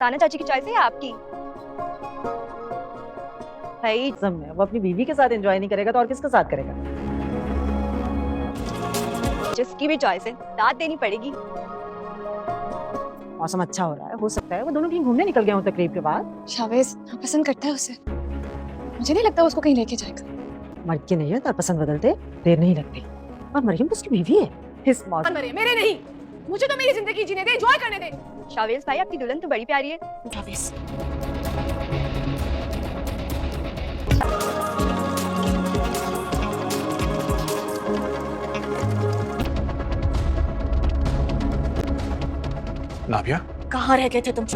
ताना चाची की चॉइस है या आपकी? भाई सब है, वो अपनी बीवी के साथ एंजॉय नहीं करेगा तो और किसके साथ करेगा? जिसकी भी चॉइस है दाद देनी पड़ेगी। मौसम अच्छा हो रहा है, हो सकता है वो दोनों कहीं घूमने निकल गए हों तकरीब के बाद। शावेज पसंद करता है उसे, मुझे नहीं लगता उसको कहीं लेके जाएगा। मर्द के नहीं है तार पसंद बदलते, देर नहीं लगती। और मरियम तो उसकी बीवी है। इस मौसम मेरे नहीं, मुझे तो मेरी जिंदगी जीने दे, एंजॉय करने दे। शावेज भाई आपकी दुल्हन तो बड़ी प्यारी है। शावेज नाबिया, कहाँ रह गए थे तुम?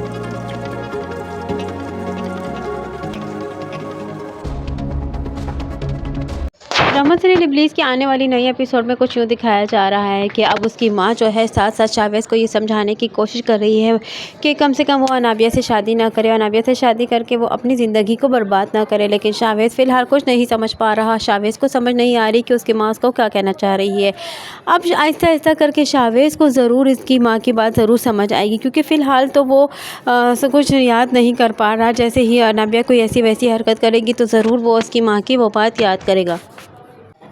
ड्रामा सीरियल इब्लीस के आने वाली नई एपिसोड में कुछ यूँ दिखाया जा रहा है कि अब उसकी माँ जो है साथ साथ शावेज़ को ये समझाने की कोशिश कर रही है कि कम से कम वो अनाबिया से शादी ना करे, अनाबिया से शादी करके वो अपनी ज़िंदगी को बर्बाद ना करे। लेकिन शावेज़ फ़िलहाल कुछ नहीं समझ पा रहा। शावेज़ को समझ नहीं आ रही कि उसकी माँ उसको क्या कहना चाह रही है। अब आहिस्ता आहिस्ता करके शावेज़ को ज़रूर इसकी माँ की बात ज़रूर समझ आएगी, क्योंकि फ़िलहाल तो वो सब कुछ याद नहीं कर पा रहा। जैसे ही अनाबिया कोई ऐसी वैसी हरकत करेगी तो ज़रूर वो उसकी माँ की वो बात याद करेगा।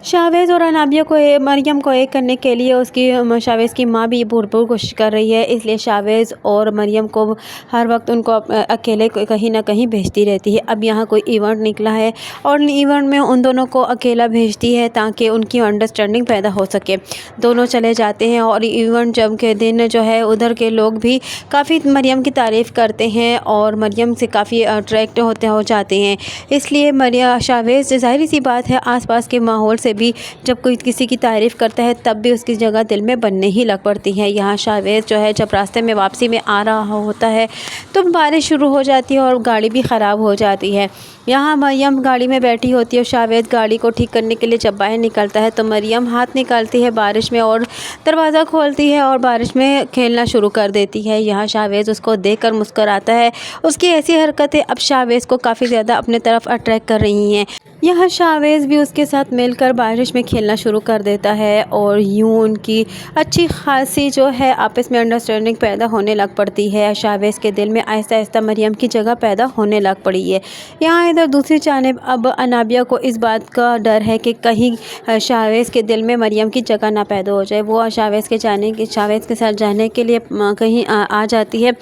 शावेज़ और अनाबिया को मरियम को एक करने के लिए उसकी शावेज़ की माँ भी भरपूर कोशिश कर रही है। इसलिए शावेज़ और मरियम को हर वक्त उनको अकेले कहीं ना कहीं भेजती रहती है। अब यहाँ कोई इवेंट निकला है और इवेंट में उन दोनों को अकेला भेजती है ताकि उनकी अंडरस्टैंडिंग पैदा हो सके। दोनों चले जाते हैं और इवेंट जब के दिन जो है उधर के लोग भी काफ़ी मरियम की तारीफ़ करते हैं और मरियम से काफ़ी अट्रैक्ट हो जाते हैं। इसलिए शावेज़ ज़ाहिर सी बात है आसपास के माहौल से भी जब कोई किसी की तारीफ़ करता है तब भी उसकी जगह दिल में बनने ही लग पड़ती है। यहाँ शावेज़ जो है जब रास्ते में वापसी में आ रहा होता है तो बारिश शुरू हो जाती है और गाड़ी भी ख़राब हो जाती है। यहाँ मरियम गाड़ी में बैठी होती है। शावेज़ गाड़ी को ठीक करने के लिए जब बाहर निकलता है तो मरियम हाथ निकालती है बारिश में और दरवाज़ा खोलती है और बारिश में खेलना शुरू कर देती है। यहाँ शावेज़ उसको देखकर मुस्कुराता है। उसकी ऐसी हरकतें अब शावेज़ को काफ़ी ज़्यादा अपने तरफ अट्रैक्ट कर रही हैं। यहाँ शावेज़ भी उसके साथ मिलकर बारिश में खेलना शुरू कर देता है और यूँ उनकी अच्छी खासी जो है आपस में अंडरस्टैंडिंग पैदा होने लग पड़ती है। शावेज़ के दिल में आहिस्ता आहिस्ता मरियम की जगह पैदा होने लग पड़ी है। यहाँ इधर दूसरी जानिब अब अनाबिया को इस बात का डर है कि कहीं शावेज़ के दिल में मरियम की जगह ना पैदा हो जाए। वो शावेज़ के साथ जाने के लिए कहीं आ जाती है।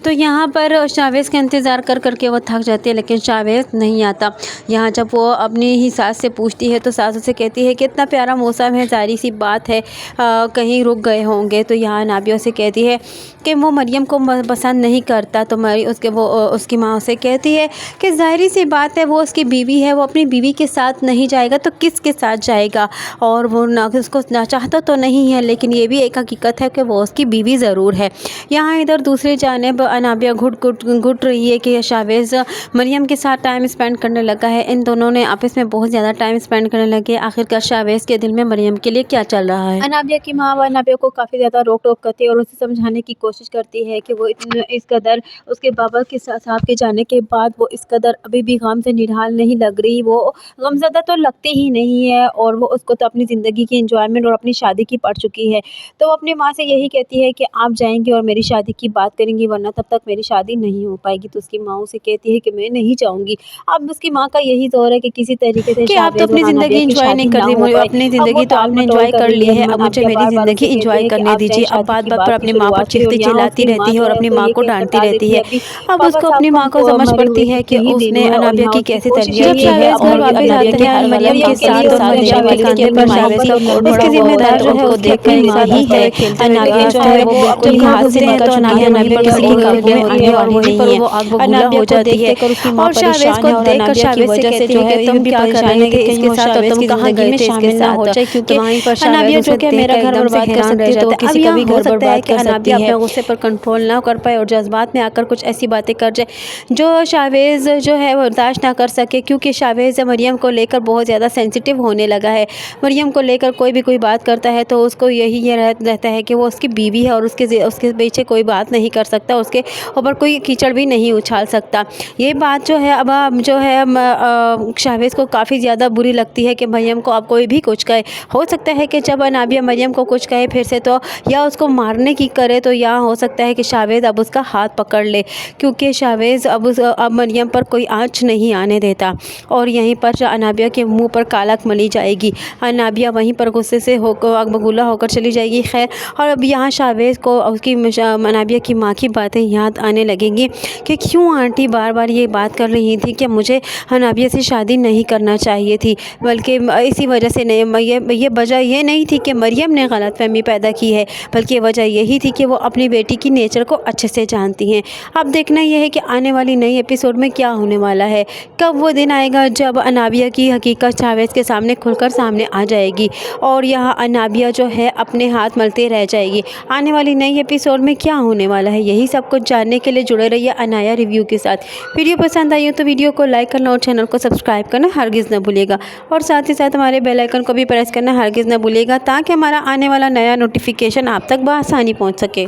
तो यहाँ पर शावेज़ का इंतज़ार कर करके वो थक जाती है, लेकिन शावेज़ नहीं आता। यहाँ जब वो अपनी ही सास से पूछती है तो सास उसे कहती है कि इतना प्यारा मौसम है, ज़ाहिर सी बात है कहीं रुक गए होंगे। तो यहाँ नाबिया से कहती है कि वो मरियम को पसंद नहीं करता। तो उसकी माँ उसे कहती है कि ज़ाहिर सी बात है वो उसकी बीवी है, वो अपनी बीवी के साथ नहीं जाएगा तो किसके साथ जाएगा। और वो उसको ना चाहता तो नहीं है, लेकिन ये भी एक हकीकत है कि वो उसकी बीवी ज़रूर है। यहाँ इधर दूसरी जानिब अनाबिया घुट रही है कि शावेज़ मरियम के साथ टाइम स्पेंड करने लगा है। इन दोनों ने आपस में बहुत ज़्यादा टाइम स्पेंड करने लगे। आखिरकार शावेज़ के दिल में मरियम के लिए क्या चल रहा है। अनाबिया की माँ अनाबिया को काफ़ी ज़्यादा रोक टोक करती है और उसे समझाने की कोशिश करती है कि वो इस कदर उसके बाबा के साथ के जाने के बाद वो इस कदर अभी भी गम से निढाल नहीं लग रही। वो गमज़दा तो लगती ही नहीं है और वो उसको तो अपनी ज़िंदगी की इंजॉयमेंट और अपनी शादी की पड़ चुकी है। तो वो अपनी माँ से यही कहती है कि आप जाएंगी और मेरी शादी की बात करेंगी, वरना तब तक मेरी शादी नहीं हो पाएगी। तो उसकी माँ उसे कहती है कि मैं नहीं जाऊँगी। अब उसकी माँ का यही जोर है कि किसी तरीके से कि आप तो अपनी ज़िंदगी एंजॉय नहीं करती। मुझे अपनी ज़िंदगी तो आपने एंजॉय कर ली है, अब मुझे मेरी ज़िंदगी एंजॉय करने दीजिए। अब बात बात पर अपनी माँ पर चीखती चिल्लाती रहती है और अपनी माँ को डांटती रहती है। अब उसको अपनी माँ को समझ पड़ती है कि उसने अनाबिया की कैसे तरबियत की है और वापस आते हैं मरियम के साथ और मरियम के कंधे पर शावेज़ का इसकी जिम्मेदार जो है वो देखकर ही है। अनाबिया जो है वो बिल्कुल हाथ से निकल चुकी है, अनाबिया किसी की काबू में आने वाली नहीं है। अनाबिया हो जाती है और शावेज़ को देखकर शावेज़ से कहती है कि तुम क्या कर रहे थे इसके साथ और तुम कहाँ गए थे इसके साथ। क्योंकि अनाबिया जो कि मेरा घर बर्बाद कर सकती है तो किसी का भी घर बर्बाद कर सकती है। अपने गुस्से पर कंट्रोल ना कर पाए और जज्बात में आकर कुछ ऐसी बातें कर जाए जो शावेज़ जो है बर्दाश्त ना कर सके, क्योंकि शावेज़ मरियम को लेकर बहुत ज़्यादा सेंसिटिव होने लगा है। मरियम को लेकर कोई भी कोई बात करता है तो उसको यही रहता है कि वो उसकी बीवी है और उसके पीछे कोई बात नहीं कर सकता, उसके ऊपर कोई कीचड़ भी नहीं उछाल सकता। ये बात जो है अब जो है शावेज़ को काफ़ी ज़्यादा बुरी लगती है कि मरियम को अब कोई भी कुछ कहे। हो सकता है कि जब अनाबिया मरियम को कुछ कहे फिर से तो या उसको मारने की करे तो या यहाँ हो सकता है कि शावेज़ अब उसका हाथ पकड़ ले, क्योंकि शावेज़ अब मरियम पर कोई आँच नहीं आने देता। और यहीं पर अनाबिया के मुंह पर कालक मली जाएगी। अनाबिया वहीं पर गुस्से से होकर अगबगूला होकर चली जाएगी। खैर, और अब यहाँ शावेज़ को उसकी अनाबिया की माँ की बातें याद आने लगेंगी कि क्यों आंटी बार बार ये बात कर रही थी कि मुझे अनाबिया से शादी नहीं करना चाहिए थी, बल्कि इसी वजह से नहीं, ये वजह ये नहीं थी कि मरियम ने गलतफहमी पैदा की है, बल्कि वजह यही थी कि वो अपनी बेटी की नेचर को अच्छे से जानती हैं। अब देखना यह है कि आने वाली नई एपिसोड में क्या होने वाला है। कब वो दिन आएगा जब अनाबिया की हकीकत शावेज़ के सामने खुलकर सामने आ जाएगी और यहाँ अनाबिया जो है अपने हाथ मलते रह जाएगी। आने वाली नई एपिसोड में क्या होने वाला है, यही सब कुछ जानने के लिए जुड़े रहिए अनाया रिव्यू के साथ। वीडियो पसंद आई हो तो वीडियो को लाइक करना और चैनल को सब्सक्राइब करना हरगिज़ न भूलिएगा, और साथ ही साथ हमारे बेल आइकन को भी प्रेस करना हरगिज़ न भूलिएगा, ताकि हमारा आने वाला नया नोटिफिकेशन आप तक बआसानी पहुंच सके।